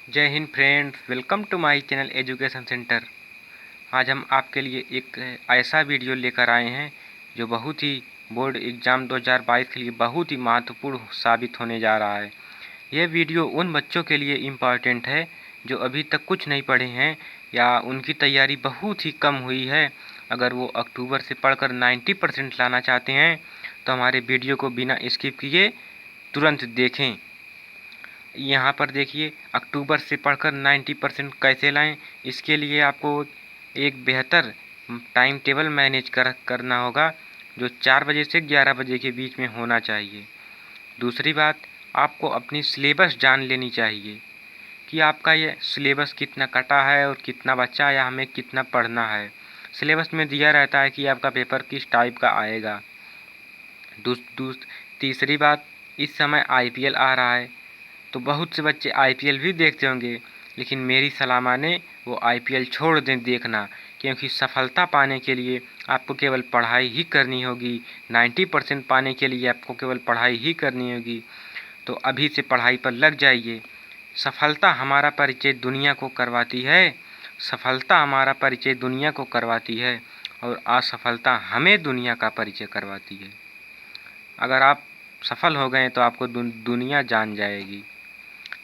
जय हिंद friends, welcome to my channel education centre. आज हम आपके लिए एक ऐसा वीडियो लेकर आए हैं जो बहुत ही बोर्ड एग्ज़ाम 2022 के लिए बहुत ही महत्वपूर्ण साबित होने जा रहा है। यह वीडियो उन बच्चों के लिए इम्पॉर्टेंट है जो अभी तक कुछ नहीं पढ़े हैं या उनकी तैयारी बहुत ही कम हुई है। अगर वो अक्टूबर से पढ़कर 90% लाना चाहते हैं तो हमारे वीडियो को बिना स्किप किए तुरंत देखें। यहाँ पर देखिए, अक्टूबर से पढ़कर 90% कैसे लाएं। इसके लिए आपको एक बेहतर टाइम टेबल मैनेज करना होगा जो 4 बजे से 11 बजे के बीच में होना चाहिए। दूसरी बात, आपको अपनी सिलेबस जान लेनी चाहिए कि आपका ये सिलेबस कितना कटा है और कितना बचा या हमें कितना पढ़ना है। सिलेबस में दिया रहता है कि आपका पेपर किस टाइप का आएगा। तीसरी बात, इस समय IPL आ रहा है तो बहुत से बच्चे IPL भी देखते होंगे, लेकिन मेरी सलाह माने वो IPL छोड़ दें देखना, क्योंकि सफलता पाने के लिए आपको केवल पढ़ाई ही करनी होगी। 90% पाने के लिए आपको केवल पढ़ाई ही करनी होगी। तो अभी से पढ़ाई पर लग जाइए। सफलता हमारा परिचय दुनिया को करवाती है, सफलता हमारा परिचय दुनिया को करवाती है और असफलता हमें दुनिया का परिचय करवाती है। अगर आप सफल हो गए तो आपको दुनिया जान जाएगी।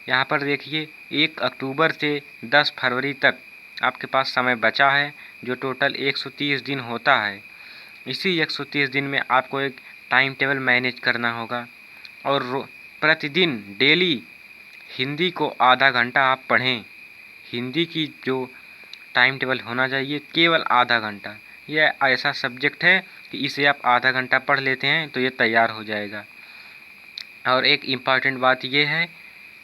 यहाँ पर देखिए, 1 अक्टूबर से 10 फरवरी तक आपके पास समय बचा है, जो टोटल 130 दिन होता है। इसी 130 दिन में आपको एक टाइम टेबल मैनेज करना होगा और प्रतिदिन डेली हिंदी को आधा घंटा आप पढ़ें। हिंदी की जो टाइम टेबल होना चाहिए केवल आधा घंटा। यह ऐसा सब्जेक्ट है कि इसे आप आधा घंटा पढ़ लेते हैं तो ये तैयार हो जाएगा। और एक इम्पॉर्टेंट बात यह है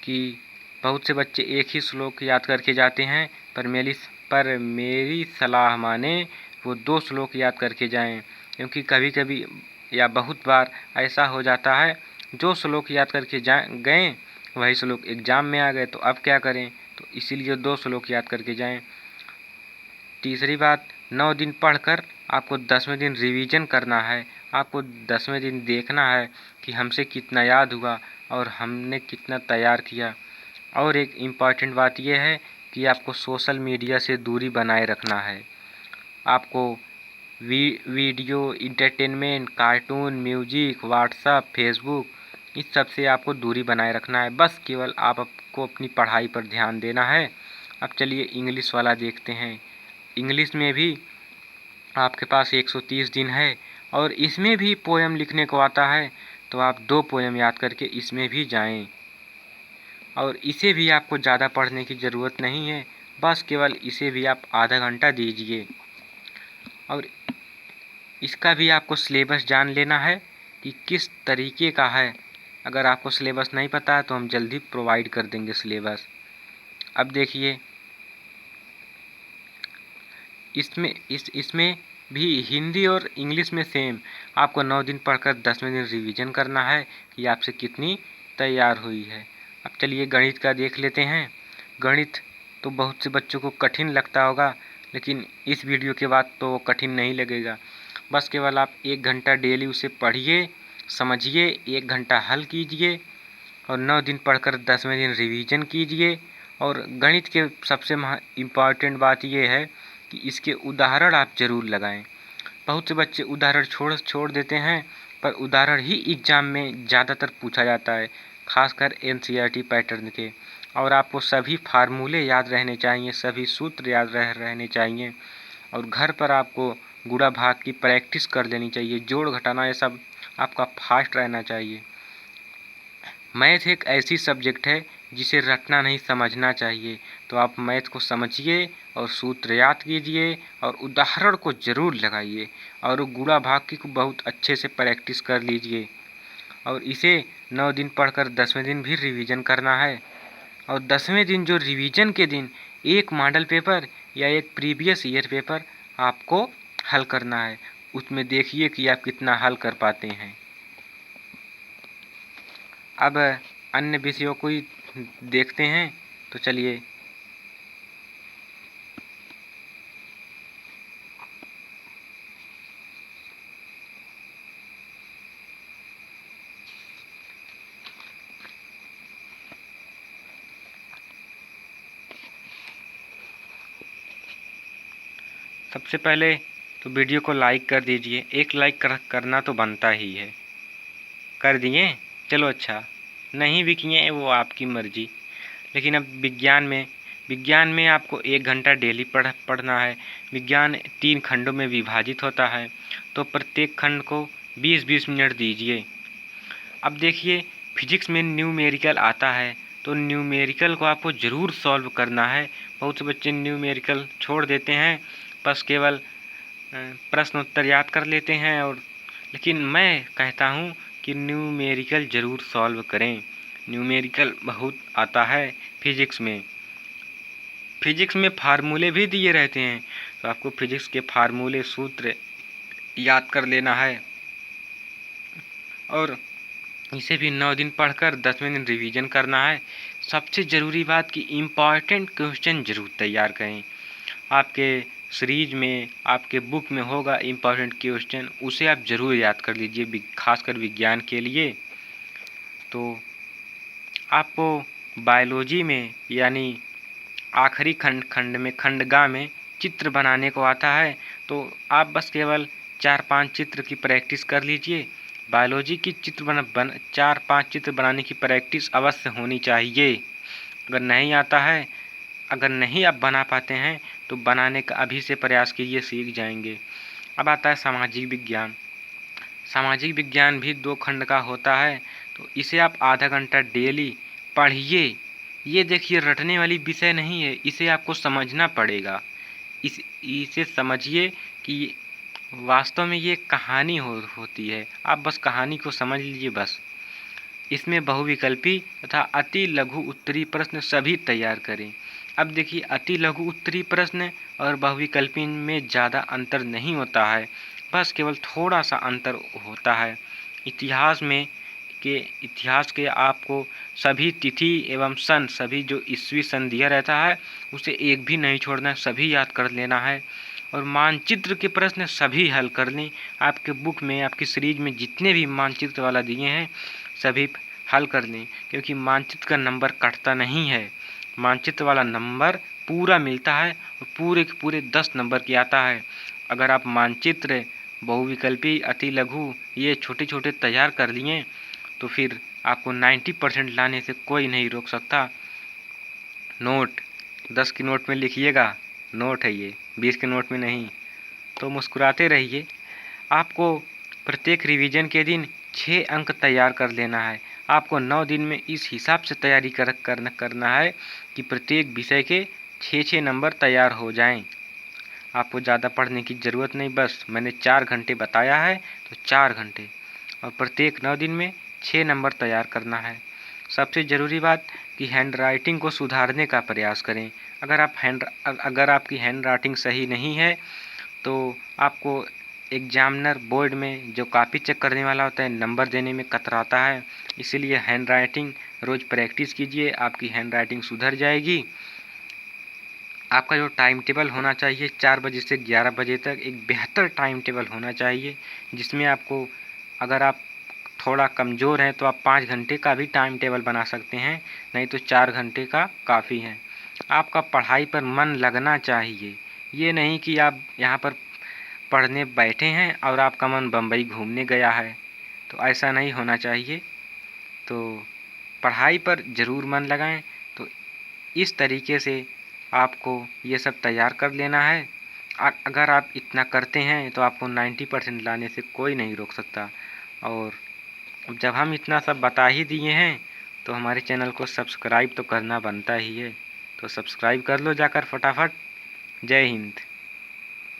कि बहुत से बच्चे एक ही श्लोक याद करके जाते हैं, पर मेरी सलाह माने वो 2 श्लोक याद करके जाएं, क्योंकि कभी कभी या बहुत बार ऐसा हो जाता है जो श्लोक याद करके गए वही श्लोक एग्ज़ाम में आ गए तो अब क्या करें। तो इसीलिए 2 श्लोक याद करके जाएं। तीसरी बात, 9 दिन पढ़कर आपको 10वें दिन रिवीजन करना है। आपको 10वें दिन देखना है कि हमसे कितना याद हुआ और हमने कितना तैयार किया। और एक इम्पॉर्टेंट बात यह है कि आपको सोशल मीडिया से दूरी बनाए रखना है। आपको video, entertainment, cartoon, music, WhatsApp, Facebook, इस सब से आपको दूरी बनाए रखना है। बस केवल आपको अपनी पढ़ाई पर ध्यान देना है। अब चलिए इंग्लिश वाला देखते हैं। इंग्लिश में भी आपके पास 130 दिन है और इसमें भी पोएम लिखने को आता है, तो आप 2 पोएम याद करके इसमें भी जाएं। और इसे भी आपको ज़्यादा पढ़ने की ज़रूरत नहीं है, बस केवल इसे भी आप आधा घंटा दीजिए। और इसका भी आपको सिलेबस जान लेना है कि किस तरीके का है। अगर आपको सिलेबस नहीं पता है तो हम जल्दी प्रोवाइड कर देंगे सिलेबस। अब देखिए, इसमें भी हिंदी और इंग्लिश में सेम आपको 9 दिन पढ़कर 10वें दिन रिवीजन करना है कि आपसे कितनी तैयार हुई है। अब चलिए गणित का देख लेते हैं। गणित तो बहुत से बच्चों को कठिन लगता होगा, लेकिन इस वीडियो के बाद तो वो कठिन नहीं लगेगा। बस केवल आप 1 घंटा डेली उसे पढ़िए, समझिए, 1 घंटा हल कीजिए और 9 दिन पढ़कर 10वें दिन रिवीजन कीजिए। और गणित के सबसे इम्पॉर्टेंट बात यह है कि इसके उदाहरण आप ज़रूर लगाएं। बहुत से बच्चे उदाहरण छोड़ देते हैं, पर उदाहरण ही एग्ज़ाम में ज़्यादातर पूछा जाता है, खासकर NCERT पैटर्न के। और आपको सभी फार्मूले याद रहने चाहिए, सभी सूत्र याद रहने चाहिए और घर पर आपको गुणा भाग की प्रैक्टिस कर लेनी चाहिए। जोड़ घटाना ये सब आपका फास्ट रहना चाहिए। मैथ एक ऐसी सब्जेक्ट है जिसे रटना नहीं समझना चाहिए। तो आप मैथ को समझिए और सूत्र याद कीजिए और उदाहरण को ज़रूर लगाइए और गुणा भाग की को बहुत अच्छे से प्रैक्टिस कर लीजिए। और इसे 9 दिन पढ़कर 10वें दिन भी रिवीजन करना है। और 10वें दिन जो रिवीजन के दिन एक मॉडल पेपर या एक प्रीवियस ईयर पेपर आपको हल करना है। उसमें देखिए कि आप कितना हल कर पाते हैं। अब अन्य विषयों को ही देखते हैं, तो चलिए। सबसे पहले तो वीडियो को लाइक कर दीजिए, एक लाइक करना तो बनता ही है। कर दिए? चलो अच्छा, नहीं भी किए वो आपकी मर्जी। लेकिन अब विज्ञान में आपको 1 घंटा डेली पढ़ना है। विज्ञान 3 खंडों में विभाजित होता है, तो प्रत्येक खंड को 20-20 मिनट दीजिए। अब देखिए, फिजिक्स में न्यूमेरिकल आता है, तो न्यूमेरिकल को आपको ज़रूर सॉल्व करना है। बहुत से बच्चे न्यूमेरिकल छोड़ देते हैं, बस केवल प्रश्न उत्तर याद कर लेते हैं। लेकिन मैं कहता हूँ कि न्यूमेरिकल ज़रूर सॉल्व करें। न्यूमेरिकल बहुत आता है फिजिक्स में। फिजिक्स में फार्मूले भी दिए रहते हैं, तो आपको फिजिक्स के फार्मूले सूत्र याद कर लेना है और इसे भी 9 दिन पढ़कर 10वें दिन रिवीजन करना है। सबसे ज़रूरी बात कि इम्पॉर्टेंट क्वेश्चन ज़रूर तैयार करें। आपके सीरीज में, आपके बुक में होगा इम्पॉर्टेंट क्वेश्चन, उसे आप ज़रूर याद कर लीजिए, खासकर विज्ञान के लिए। तो आपको बायोलॉजी में यानी आखिरी खंड में, खंड ग में चित्र बनाने को आता है, तो आप बस केवल 4-5 चित्र की प्रैक्टिस कर लीजिए। बायोलॉजी की 4-5 चित्र बनाने की प्रैक्टिस अवश्य होनी चाहिए। अगर नहीं आता है, अगर नहीं आप बना पाते हैं, तो बनाने का अभी से प्रयास कीजिए, सीख जाएंगे। अब आता है सामाजिक विज्ञान। सामाजिक विज्ञान भी 2 खंड का होता है, तो इसे आप आधा घंटा डेली पढ़िए। ये देखिए, रटने वाली विषय नहीं है, इसे आपको समझना पड़ेगा। इसे समझिए कि वास्तव में ये कहानी होती है। आप बस कहानी को समझ लीजिए बस। इसमें बहुविकल्पी तथा अति लघु उत्तरी प्रश्न सभी तैयार करें। अब देखिए, अति लघु उत्तरी प्रश्न और बहुविकल्पी में ज़्यादा अंतर नहीं होता है, बस केवल थोड़ा सा अंतर होता है। इतिहास के आपको सभी तिथि एवं सन, सभी जो ईस्वी सन दिया रहता है उसे एक भी नहीं छोड़ना है, सभी याद कर लेना है। और मानचित्र के प्रश्न सभी हल कर लें। आपके बुक में, आपकी सीरीज में जितने भी मानचित्र वाला दिए हैं सभी हल कर लें, क्योंकि मानचित्र का नंबर कटता नहीं है। मानचित्र वाला नंबर पूरा मिलता है और पूरे के पूरे 10 नंबर की आता है। अगर आप मानचित्र, बहुविकल्पी, अति लघु ये छोटे छोटे तैयार कर लिए, तो फिर आपको 90% लाने से कोई नहीं रोक सकता। नोट 10 की नोट में लिखिएगा, नोट है ये, 20 के नोट में नहीं। तो मुस्कुराते रहिए। आपको प्रत्येक रिवीजन के दिन 6 अंक तैयार कर लेना है। आपको 9 दिन में इस हिसाब से तैयारी करना है कि प्रत्येक विषय के 6-6 नंबर तैयार हो जाएं। आपको ज़्यादा पढ़ने की ज़रूरत नहीं, बस मैंने 4 घंटे बताया है तो 4 घंटे, और प्रत्येक 9 दिन में 6 नंबर तैयार करना है। सबसे ज़रूरी बात कि हैंड राइटिंग को सुधारने का प्रयास करें। अगर आपकी हैंड राइटिंग सही नहीं है, तो आपको एग्जामिनर बोर्ड में जो कॉपी चेक करने वाला होता है, नंबर देने में कतराता है। इसीलिए हैंड राइटिंग रोज़ प्रैक्टिस कीजिए, आपकी हैंड राइटिंग सुधर जाएगी। आपका जो टाइम टेबल होना चाहिए 4 बजे से 11 बजे तक, एक बेहतर टाइम टेबल होना चाहिए, जिसमें आपको, अगर आप थोड़ा कमज़ोर हैं तो आप 5 घंटे का भी टाइम टेबल बना सकते हैं, नहीं तो 4 घंटे का काफ़ी है। आपका पढ़ाई पर मन लगना चाहिए, ये नहीं कि आप यहाँ पर पढ़ने बैठे हैं और आपका मन बम्बई घूमने गया है, तो ऐसा नहीं होना चाहिए। तो पढ़ाई पर ज़रूर मन लगाएं। तो इस तरीके से आपको ये सब तैयार कर लेना है। अगर आप इतना करते हैं तो आपको 90% लाने से कोई नहीं रोक सकता। और जब हम इतना सब बता ही दिए हैं, तो हमारे चैनल को सब्सक्राइब तो करना बनता ही है, तो सब्सक्राइब कर लो जाकर फटाफट। जय हिंद।